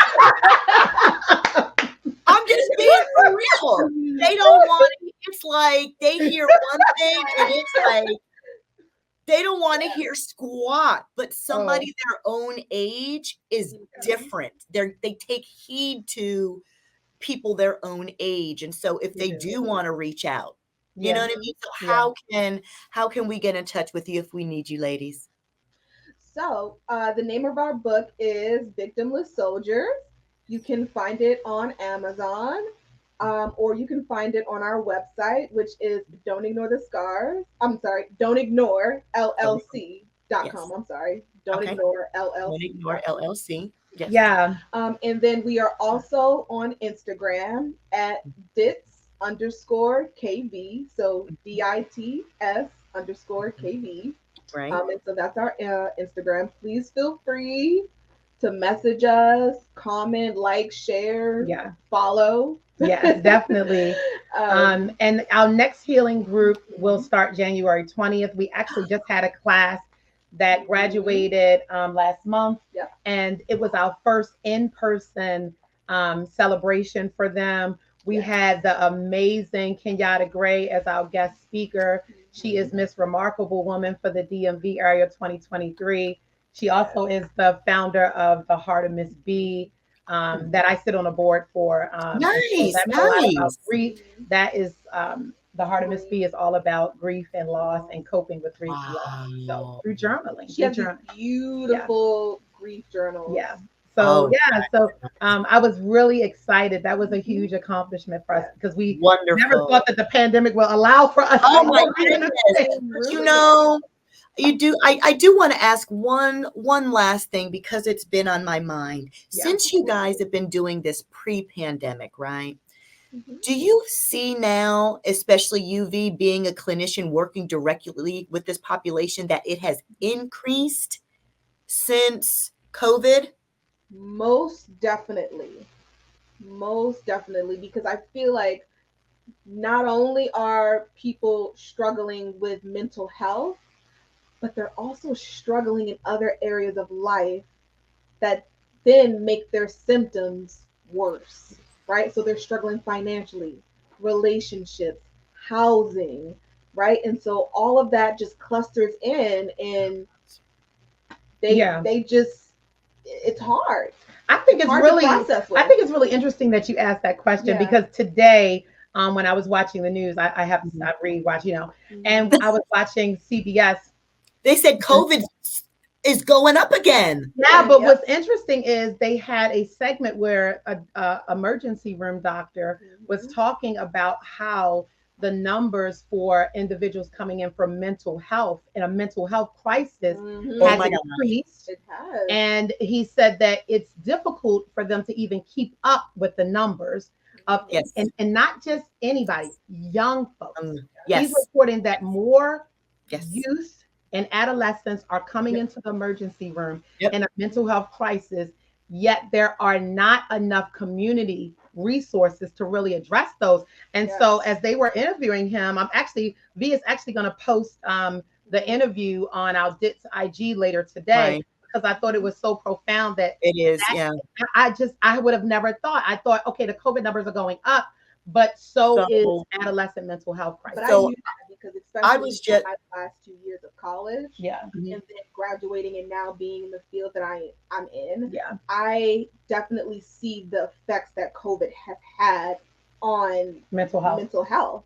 I'm just being for real. They don't want to. It's like they hear one thing and it's like they don't want to hear squat, but somebody their own age is different. They take heed to people their own age. And so if they do want to reach out, you know what I mean? So how can we get in touch with you if we need you, ladies? So the name of our book is Victimless Soldiers. You can find it on Amazon. Or you can find it on our website, which is Don't Ignore LLC.com. I'm sorry. Don't Ignore LLC. Don't Ignore LLC. Yes. Yeah. And then we are also on Instagram at DITS_KV. So DITS_KV. Right. And so that's our Instagram. Please feel free to message us, comment, like, share, follow. Yes, definitely. And our next healing group will start January 20th. We actually just had a class that graduated last month, and it was our first in-person celebration for them. We had the amazing Kenyatta Gray as our guest speaker. She is Miss Remarkable Woman for the DMV area 2023. She also is the founder of the Heart of Miss B, that I sit on a board for. Nice, so that's a lot about grief. That is the Heart of Miss B is all about grief and loss and coping with grief and loss. So through journaling, she has these beautiful grief journals. Yeah. So I was really excited. That was a huge accomplishment for us because we never thought that the pandemic will allow for us. Oh my goodness! You know, you do. I do want to ask one last thing because it's been on my mind since you guys have been doing this pre-pandemic, right? Do you see now, especially UV being a clinician working directly with this population, that it has increased since COVID? Most definitely, because I feel like not only are people struggling with mental health, but they're also struggling in other areas of life that then make their symptoms worse, right? So they're struggling financially, relationships, housing, right? And so all of that just clusters in, and they just, it's hard. I think it's really interesting that you asked that question because today, when I was watching the news, I have to not rewatch, and I was watching CBS. They said COVID is going up again. Yeah, but what's interesting is they had a segment where a emergency room doctor was talking about how the numbers for individuals coming in for mental health and a mental health crisis has increased. It has. And he said that it's difficult for them to even keep up with the numbers of and not just anybody, young folks. He's reporting that more youth and adolescents are coming into the emergency room in a mental health crisis, yet there are not enough community resources to really address those. And so as they were interviewing him, Vee is actually going to post the interview on our DITS IG later today, because I thought it was so profound that it is. I would have never thought. I thought, okay, the COVID numbers are going up, but so is adolescent mental health crisis. But I knew that because especially in my last 2 years of college, and then graduating and now being in the field that I'm in, I definitely see the effects that COVID has had on mental health.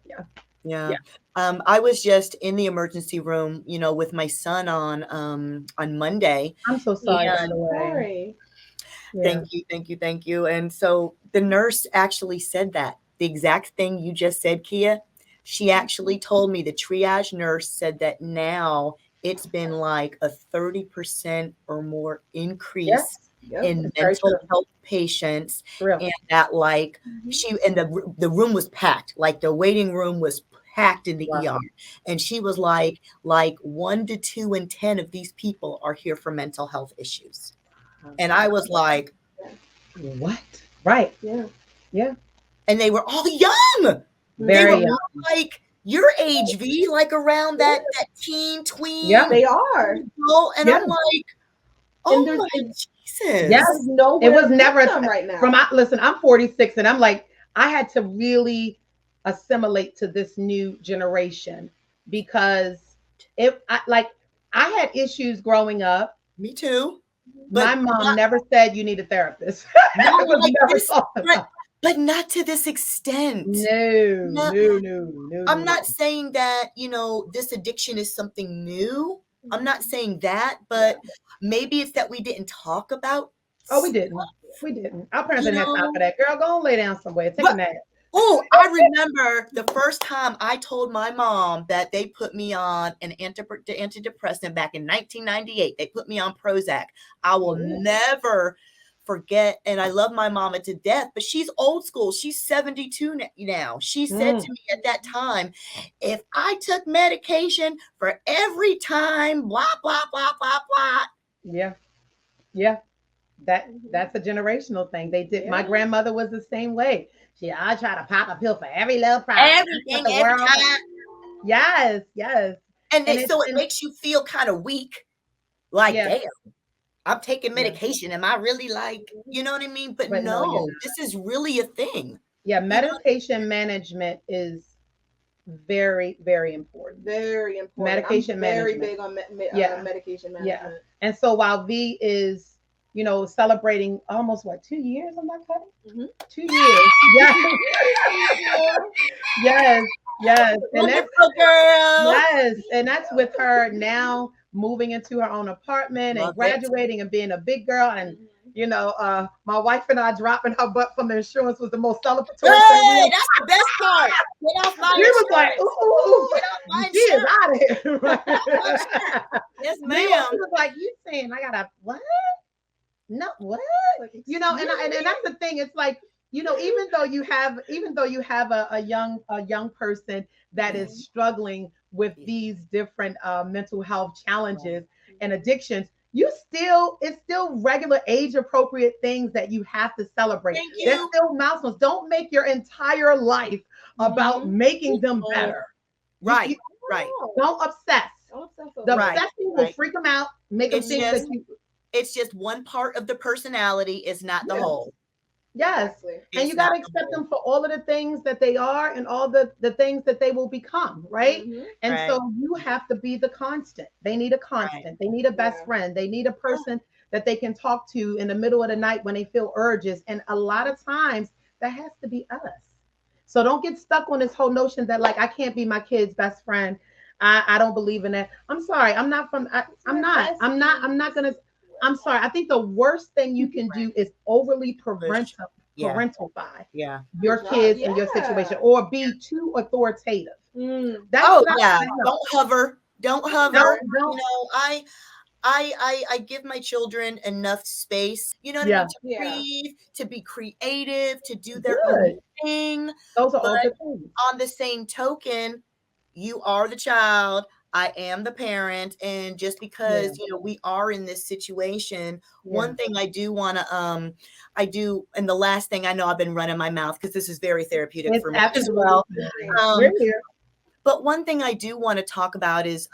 Yeah. I was just in the emergency room, with my son on Monday. I'm so sorry. Thank you. And so the nurse actually said that the exact thing you just said, Kiya. She actually told me, the triage nurse said that now it's been like a 30% or more increase in mental health patients, and that the room was packed, like the waiting room was packed in the ER, and she was like 1 to 2 in 10 of these people are here for mental health issues, and I was like, what? Right? Yeah. And they were all young. Very young. Like your age, V, like around that teen, tween. Yeah, they are. And I'm like, oh my Jesus. Yes. It was never right now. Listen, I'm 46, and I'm like, I had to really assimilate to this new generation because I had issues growing up. Me too. My mom never said you need a therapist. It was never thought about. But not to this extent. No. I'm not saying that, this addiction is something new. I'm not saying that, but maybe it's that we didn't talk about. Oh, we didn't. Our parents didn't have time for that. Girl, go and lay down somewhere. Take a nap. Oh, I remember the first time I told my mom that they put me on an antidepressant back in 1998. They put me on Prozac. I will never forget, and I love my mama to death, but she's old school. She's 72 now. She said to me at that time, if I took medication for every time, blah, blah, blah, blah, blah. Yeah. That's a generational thing. They did. My grandmother was the same way. I try to pop a pill for every little problem. Everything, every time. Yes. And so it makes you feel kind of weak. Like, damn. I'm taking medication. Am I really you know what I mean? But no, this is really a thing. Yeah, medication management is very, very important. Very important. Medication very management. big on medication management. Yeah. And so while V is, you know, celebrating almost 2 years, I'm not cutting? Mm-hmm. 2 years. Yes. Yes. Yes. And that's girl. Yes. And that's with her now moving into her own apartment and graduating and being a big girl. And you know, my wife and I dropping her butt from the insurance was the most celebratory thing. That's the best part. Get off my was like, ooh, get off my she is out of here. Yes, ma'am. She was like, you saying I gotta what? No, what? You know, and that's the thing. It's like, you know, even though you have a young person that is struggling with these different mental health challenges and addictions, it's still regular age appropriate things that you have to celebrate. There's still milestones. Don't make your entire life about making them better. Right. Don't obsess. The obsessing will freak them out, make them think that it's just one part of the personality, is not the whole. Yes. And you got to accept them for all of the things that they are and all the things that they will become, right? And so you have to be the constant. They need a constant. They need a best friend. They need a person that they can talk to in the middle of the night when they feel urges. And a lot of times that has to be us. So don't get stuck on this whole notion that like, I can't be my kid's best friend. I don't believe in that. I'm sorry. I'm not going to. I'm sorry. I think the worst thing you can do is overly parentalify your kids and your situation, or be too authoritative. Don't hover. Don't hover. You know, I give my children enough space, you know what I mean, to breathe, to be creative, to do their own thing. Those are all good things. On the same token, you are the child. I am the parent, and just because you know we are in this situation, one thing I do want to and the last thing, I know I've been running my mouth because this is very therapeutic for me as well. But one thing I do want to talk about is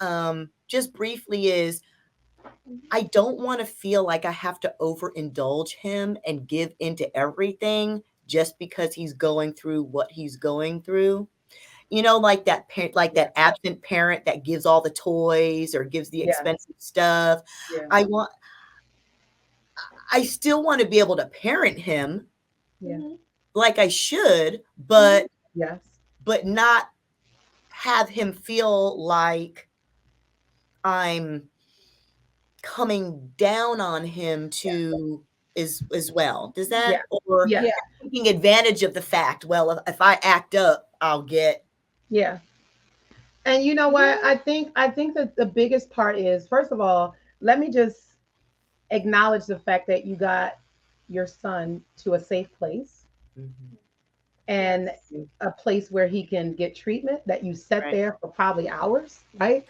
just briefly is I don't want to feel like I have to overindulge him and give into everything just because he's going through what he's going through. You know, like that parent, like that absent parent that gives all the toys or gives the expensive stuff. I still want to be able to parent him like I should, but not have him feel like I'm coming down on him too as well. Does that or taking advantage of the fact, well, if I act up, I'll get And you know what? I think that the biggest part is, first of all, let me just acknowledge the fact that you got your son to a safe place and a place where he can get treatment, that you sat there for probably hours, right?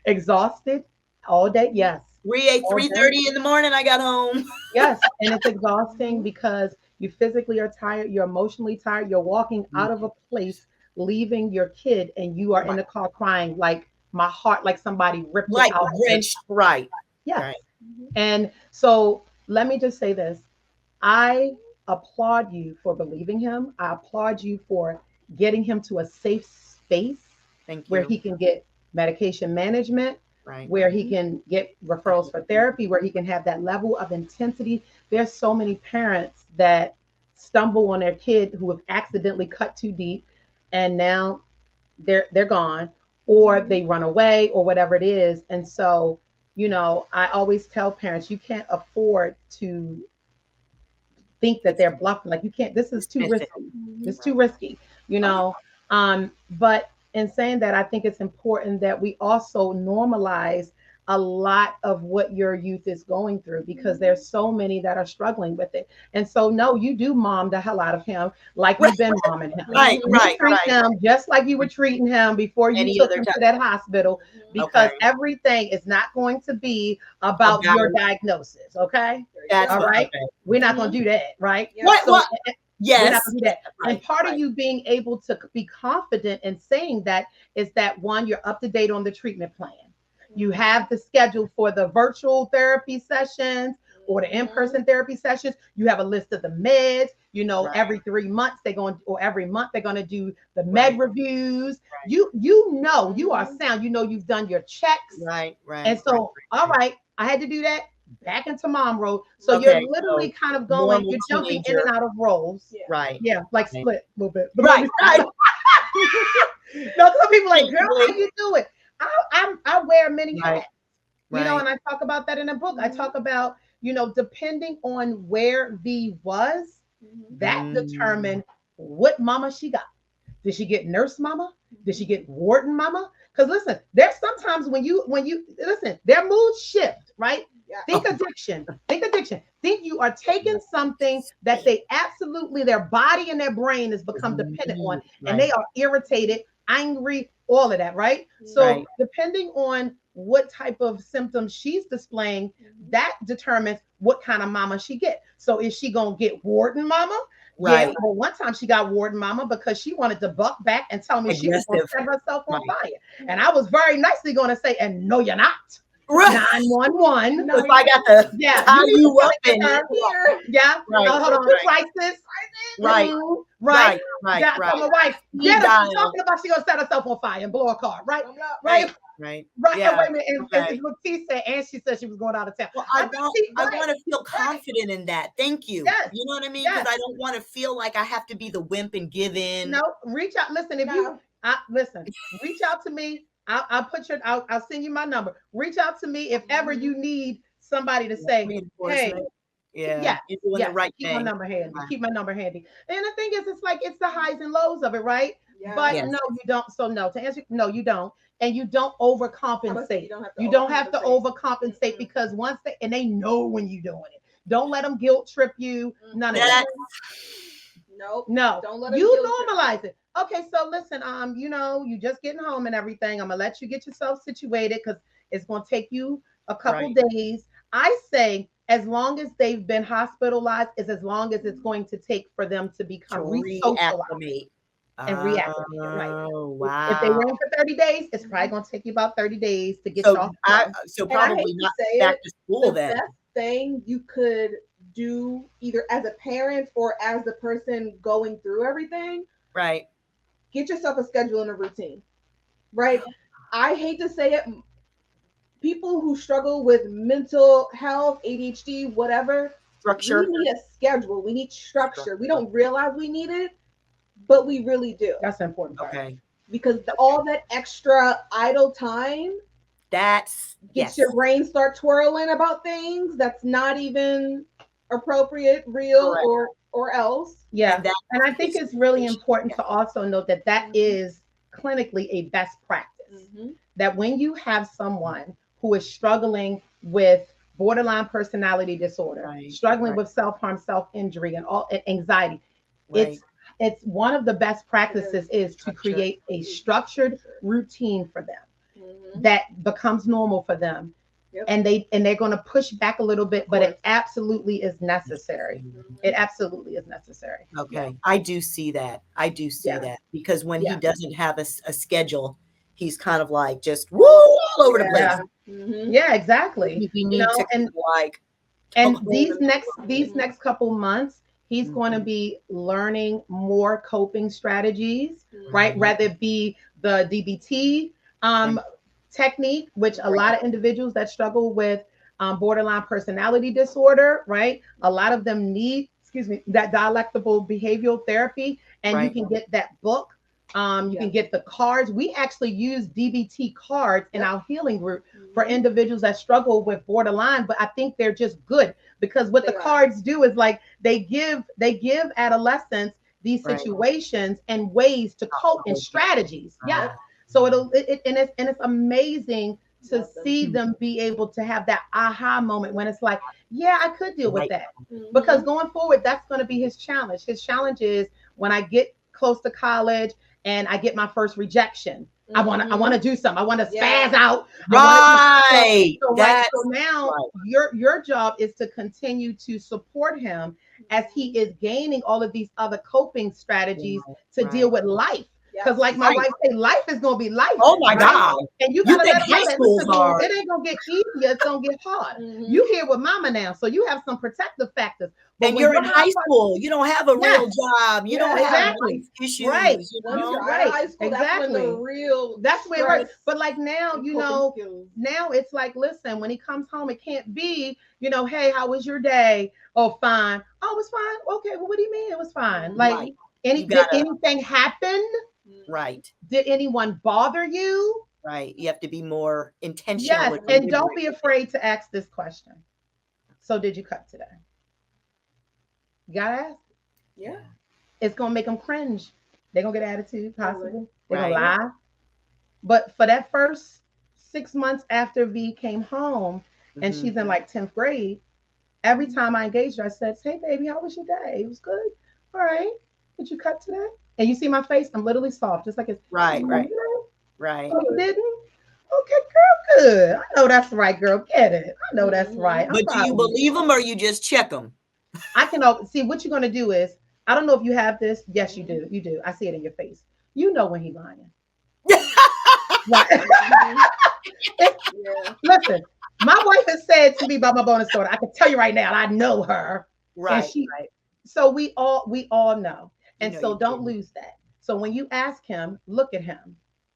Exhausted all day. Yes. 3:30 in the morning, I got home. Yes. And it's exhausting because you physically are tired. You're emotionally tired. You're walking out of a place, leaving your kid, and you are in the car crying like my heart, like somebody ripped it out. Wrenched, right. Yes. Right. And so let me just say this. I applaud you for believing him. I applaud you for getting him to a safe space where he can get medication management, where he can get referrals for therapy, where he can have that level of intensity. There's so many parents that stumble on their kid who have accidentally cut too deep, and now they're gone, or they run away, or whatever it is. And so, you know, I always tell parents, you can't afford to think that they're bluffing. Like, you can't, this is too risky. It's too risky, you know. But in saying that, I think it's important that we also normalize a lot of what your youth is going through, because there's so many that are struggling with it. And so, no, you do mom the hell out of him, like you've been momming him. You treat him just like you were treating him before you took him to that hospital, because everything is not going to be about your diagnosis. Okay. That's all right. We're not going to do that. Right. Yes. We're not gonna do that. And part of you being able to be confident in saying that is that, one, you're up to date on the treatment plan. You have the schedule for the virtual therapy sessions or the in-person therapy sessions. You have a list of the meds. You know, every 3 months or every month they're going to do the med reviews. You know you are sound. You know you've done your checks. And so, all right, I had to do that. Back into mom role. So you're literally kind of going, you're jumping in and out of roles. Yeah, like split a little bit. But no, some people like, girl, how you do it? I wear many hats. You know, and I talk about that in the book. I talk about, you know, depending on where Vee was, that determined what mama she got. Did she get nurse mama? Did she get warden mama? Because listen, there's sometimes when you listen, their moods shift, right? Think addiction. Think you are taking something that they absolutely, their body and their brain has become dependent on, and they are irritated, angry, all of that, right? So depending on what type of symptoms she's displaying, that determines what kind of mama she get. So is she gonna get warden mama? Yeah, well, one time she got warden mama because she wanted to buck back and tell me she was gonna set herself on fire. And I was very nicely gonna say, and no, you're not. 911. No, if I got the tie you up in here. Hold on, crisis. Right. Tell my wife, she's talking about she gonna set herself on fire and blow a car, right? Right. Yeah. And wait a minute. And what T said, and she said she was going out of town. Well, I want to feel confident in that. Thank you. Yes. You know what I mean? Because I don't want to feel like I have to be the wimp and give in. No, reach out. Listen, reach out to me. I'll send you my number. Reach out to me if ever you need somebody to say, hey, you're doing the right thing. Keep my number handy. Keep my number handy. And the thing is, it's like, it's the highs and lows of it, right? But no, you don't. So no, to answer, no, you don't. And you don't overcompensate. You don't have to overcompensate because once they know when you're doing it. Don't let them guilt trip you. None of that. No. Don't let them normalize it. Okay, so listen, you know, you just getting home and everything. I'm gonna let you get yourself situated because it's gonna take you a couple days. I say as long as they've been hospitalized is as long as it's going to take for them to become reacclimate. And reactivate, right? Wow. If they were in for 30 days, it's probably going to take you about 30 days to get off. So probably not back to school then. The best thing you could do either as a parent or as the person going through everything, get yourself a schedule and a routine, right? I hate to say it, people who struggle with mental health, ADHD, whatever, structure. We need a schedule. We need structure. We don't realize we need it, but we really do. That's important part. Okay. Because all that extra idle time gets your brain start twirling about things that's not even appropriate, real, or else. Yeah. And I think it's really important to also note that is clinically a best practice. That when you have someone who is struggling with borderline personality disorder, struggling with self-harm, self-injury, and all anxiety, it's one of the best practices is to create a structured routine for them that becomes normal for them. And they're going to push back a little bit, but it absolutely is necessary. It absolutely is necessary. Okay. I do see that. That because when he doesn't have a schedule, he's kind of like just all over the place. Yeah, exactly. You know, and these next couple months, he's going to be learning more coping strategies, right? Rather it be the DBT technique, which a lot of individuals that struggle with borderline personality disorder, right? A lot of them need, that dialectical behavioral therapy, and you can get that book. You can get the cards. We actually use DBT cards in our healing group for individuals that struggle with borderline, but I think they're just good because what the cards do is like they give adolescents these situations and ways to cope and strategies. Yeah. So it's amazing to see them be able to have that aha moment when it's like, yeah, I could deal with that. Because going forward, that's going to be his challenge. His challenge is when I get close to college and I get my first rejection. I want to do something. I want to spaz out. So now your job is to continue to support him as he is gaining all of these other coping strategies to deal with life. Because like my wife say, life is gonna be life. Oh my God. And you gotta let high schools are. It ain't gonna get easier, it's gonna get hard. You here with mama now, so you have some protective factors. But and you're in high school, you don't have a real job, you don't have life issues. Right. You know? Right. High school, that's when the real where it works. But like now, you know, now it's like, listen, when he comes home, it can't be, you know, hey, how was your day? Oh, fine. Oh, it was fine. Okay, well, what do you mean it was fine? Like did anything happen? Right. Did anyone bother you? Right. You have to be more intentional. Yes, and don't be afraid to ask this question. So did you cut today? You gotta ask. Yeah. It's gonna make them cringe. They're gonna get attitude, possibly. They're gonna lie. But for that first 6 months after V came home and she's in like 10th grade, every time I engaged her, I said, hey baby, how was your day? It was good. All right. Did you cut today? And you see my face? I'm literally soft, just like it's right. Oh, you didn't? Okay, girl, good. I know that's right, girl. Get it. I know that's right. But do you believe them or you just check them? I can see what you're gonna do is, I don't know if you have this. Yes, you do. You do. I see it in your face. You know when he's lying. Listen, my wife has said to me about my bonus daughter, I can tell you right now, I know her. Right. So we all know. And so don't lose that. So when you ask him, look at him.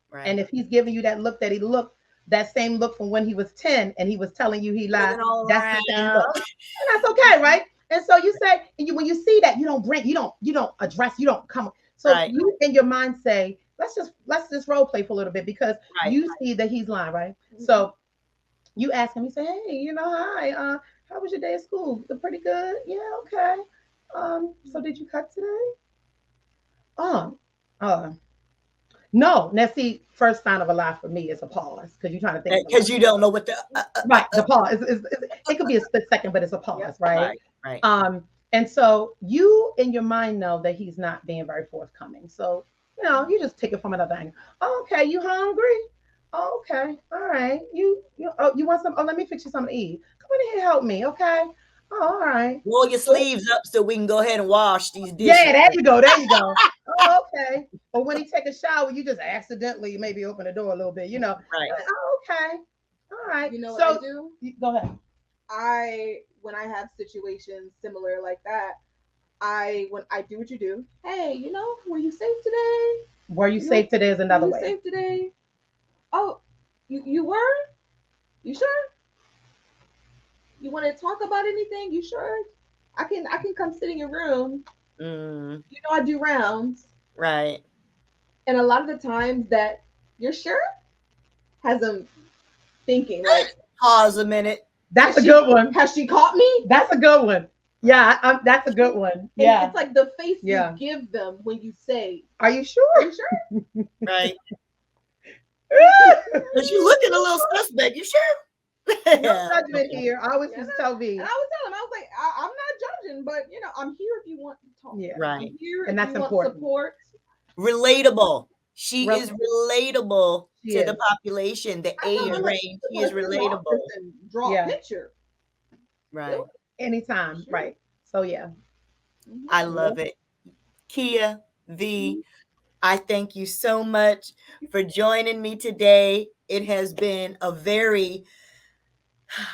Right. And if he's giving you that look that same look from when he was 10 and he was telling you he lied, that's the same look. And that's okay, right? And so you say, and when you see that, you don't address, you don't come. So you in your mind say, let's just role play for a little bit because you see that he's lying, right? So you ask him, you say, hey, you know, hi, how was your day at school? Pretty good. Yeah, okay. So did you cut today? No. Now see, first sign of a lie for me is a pause because you're trying to think. Because you don't know what the the pause. It could be a split second, but it's a pause, right? And so you in your mind know that he's not being very forthcoming. So you know, you just take it from another angle. Oh, okay, you hungry? Oh, okay, all right. You want some? Oh, let me fix you something to eat. Come on here, help me, okay? Oh, all right. Roll your sleeves up so we can go ahead and wash these dishes. Yeah, there you go. Oh, okay. Or when he take a shower, you just accidentally maybe open the door a little bit, you know. Right. Like, oh, okay. All right. You know what I do? Go ahead. When I have situations similar like that, when I do what you do, hey, you know, were you safe today? Were you safe today is another way. Safe today? Oh, you were? You sure? You want to talk about anything? You sure? I can come sit in your room. You know, I do rounds. Right. And a lot of the times that you're sure has them thinking like, pause a minute. That's a good one. Has she caught me? That's a good one. Yeah, that's a good one. Yeah. And it's like the face you give them when you say, are you sure? Are you sure? Right. But you looking a little suspect. You sure? No judgment here. I always just tell me. And I was telling him, I was like, I'm not judging, but you know, I'm here if you want to talk. Yeah. Right. I'm here and if that's you important. Want support. Relatable. She is relatable to the population, the age range. She is relatable. Draw a picture. Right. Anytime. Sure. Right. So yeah. I love it. Kiya, Vee, I thank you so much for joining me today. It has been a very,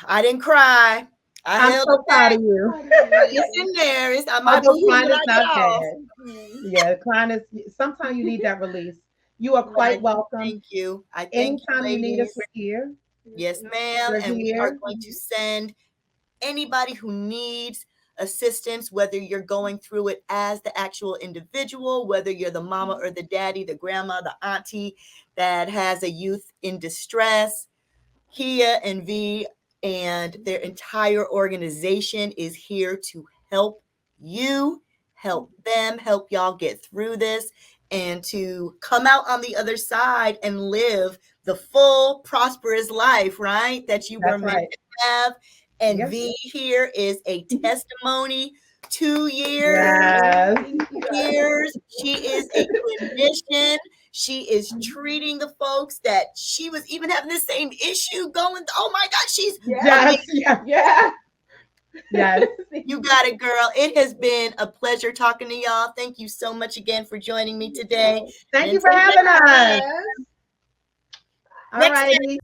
I didn't cry. I'm so proud of you. It's in there. Crying is not bad. Yeah, crying is, sometimes you need that release. You are quite welcome. Thank you. Anytime you need us, we're here. Yes, ma'am. And we are going to send anybody who needs assistance, whether you're going through it as the actual individual, whether you're the mama or the daddy, the grandma, the auntie that has a youth in distress. Kiya and Vee and their entire organization is here to help you, help them, help y'all get through this, and to come out on the other side and live the full, prosperous life, right? That you were meant to have. And Vee here is a testimony. 2 years. She is a clinician. She is treating the folks that she was even having the same issue going. Oh my God, she's Yes. You got it, girl. It has been a pleasure talking to y'all. Thank you so much again for joining me today. Thank you for having us. All righty.